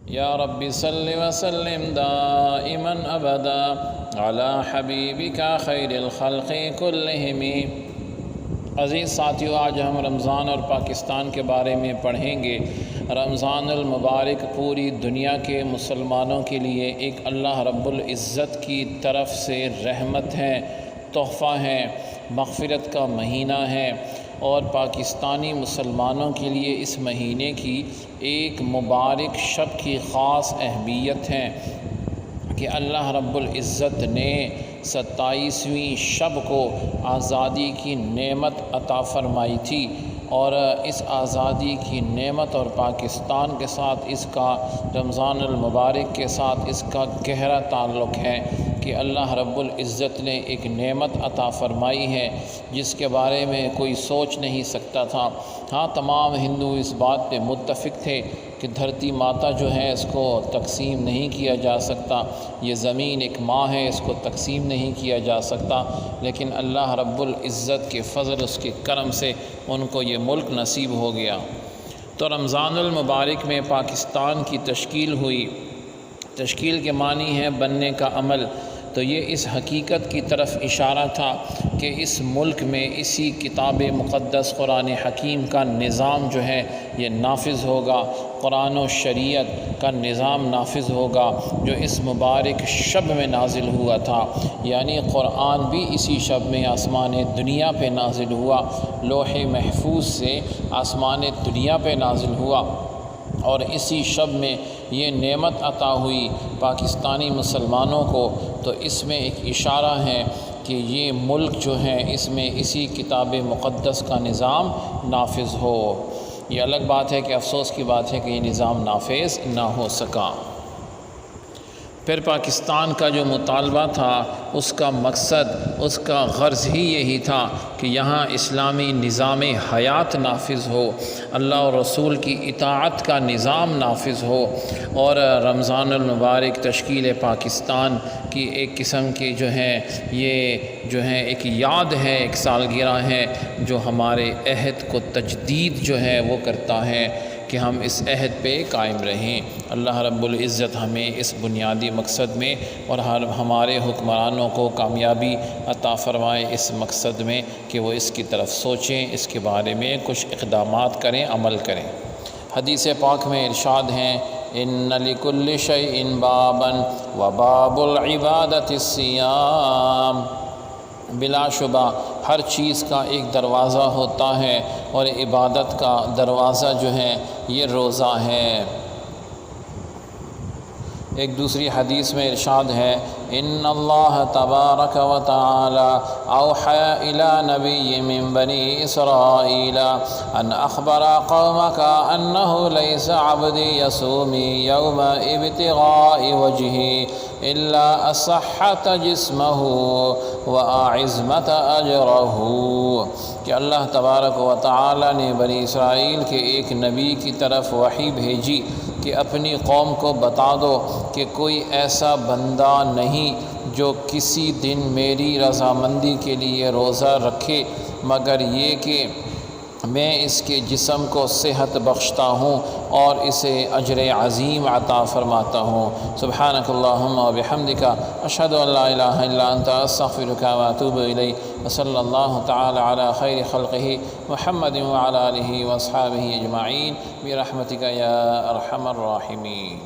یا رب صل وسلم دائما ابدا علی حبیبک خیر الخلق کلہم۔ عزیز ساتھیو، آج ہم رمضان اور پاکستان کے بارے میں پڑھیں گے۔ رمضان المبارک پوری دنیا کے مسلمانوں کے لیے ایک اللہ رب العزت کی طرف سے رحمت ہے، تحفہ ہے، مغفرت کا مہینہ ہے، اور پاکستانی مسلمانوں کے لیے اس مہینے کی ایک مبارک شب کی خاص اہمیت ہے کہ اللہ رب العزت نے 27ویں شب کو آزادی کی نعمت عطا فرمائی تھی، اور اس آزادی کی نعمت اور پاکستان کے ساتھ اس کا، رمضان المبارک کے ساتھ اس کا گہرا تعلق ہے کہ اللہ رب العزت نے ایک نعمت عطا فرمائی ہے جس کے بارے میں کوئی سوچ نہیں سکتا تھا۔ ہاں، تمام ہندو اس بات پہ متفق تھے کہ دھرتی ماتا جو ہے اس کو تقسیم نہیں کیا جا سکتا، یہ زمین ایک ماں ہے، اس کو تقسیم نہیں کیا جا سکتا، لیکن اللہ رب العزت کے فضل، اس کے کرم سے ان کو یہ ملک نصیب ہو گیا۔ تو رمضان المبارک میں پاکستان کی تشکیل ہوئی۔ تشکیل کے معنی ہے بننے کا عمل، تو یہ اس حقیقت کی طرف اشارہ تھا کہ اس ملک میں اسی کتاب مقدس قرآن حکیم کا نظام جو ہے یہ نافذ ہوگا، قرآن و شریعت کا نظام نافذ ہوگا جو اس مبارک شب میں نازل ہوا تھا۔ یعنی قرآن بھی اسی شب میں آسمان دنیا پہ نازل ہوا، لوح محفوظ سے آسمان دنیا پہ نازل ہوا، اور اسی شب میں یہ نعمت عطا ہوئی پاکستانی مسلمانوں کو۔ تو اس میں ایک اشارہ ہے کہ یہ ملک جو ہے اس میں اسی کتاب مقدس کا نظام نافذ ہو۔ یہ الگ بات ہے کہ افسوس کی بات ہے کہ یہ نظام نافذ نہ ہو سکا۔ پھر پاکستان کا جو مطالبہ تھا، اس کا مقصد، اس کا غرض ہی یہی تھا کہ یہاں اسلامی نظام حیات نافذ ہو، اللہ اور رسول کی اطاعت کا نظام نافذ ہو، اور رمضان المبارک تشکیل پاکستان کی ایک قسم کی جو ہے یہ جو ہے ایک یاد ہے، ایک سالگرہ ہے جو ہمارے عہد کو تجدید جو ہے وہ کرتا ہے کہ ہم اس عہد پہ قائم رہیں۔ اللہ رب العزت ہمیں اس بنیادی مقصد میں اور ہمارے حکمرانوں کو کامیابی عطا فرمائے اس مقصد میں کہ وہ اس کی طرف سوچیں، اس کے بارے میں کچھ اقدامات کریں، عمل کریں۔ حدیث پاک میں ارشاد ہیں، ان لکل شیء بابا وباب العبادۃ الصیام۔ بلا شبہ ہر چیز کا ایک دروازہ ہوتا ہے، اور عبادت کا دروازہ جو ہے یہ روزہ ہے۔ ایک دوسری حدیث میں ارشاد ہے، ان اللہ تبارک و تعالی اوحی الی نبی من بنی اسرائیل ان اخبر قومک انہ لیس عبدی یصومی یوم ابتغاء وجہی الا اصحت جسمہ وعظمت اجرہ، کہ اللہ تبارک و تعالی نے بنی اسرائیل کے ایک نبی کی طرف وحی بھیجی کہ اپنی قوم کو بتا دو کہ کوئی ایسا بندہ نہیں جو کسی دن میری رضامندی کے لیے روزہ رکھے مگر یہ کہ میں اس کے جسم کو صحت بخشتا ہوں اور اسے اجر عظیم عطا فرماتا ہوں۔ سبحانک اللہم و بحمدک، اشہد ان لا الہ الا انت، استغفرک و اتوب الیک، وصلی اللہ تعالی علی خیر خلقہ محمد وعلی آلہ واصحابہ اجمعین برحمتک یا ارحم الراحمین۔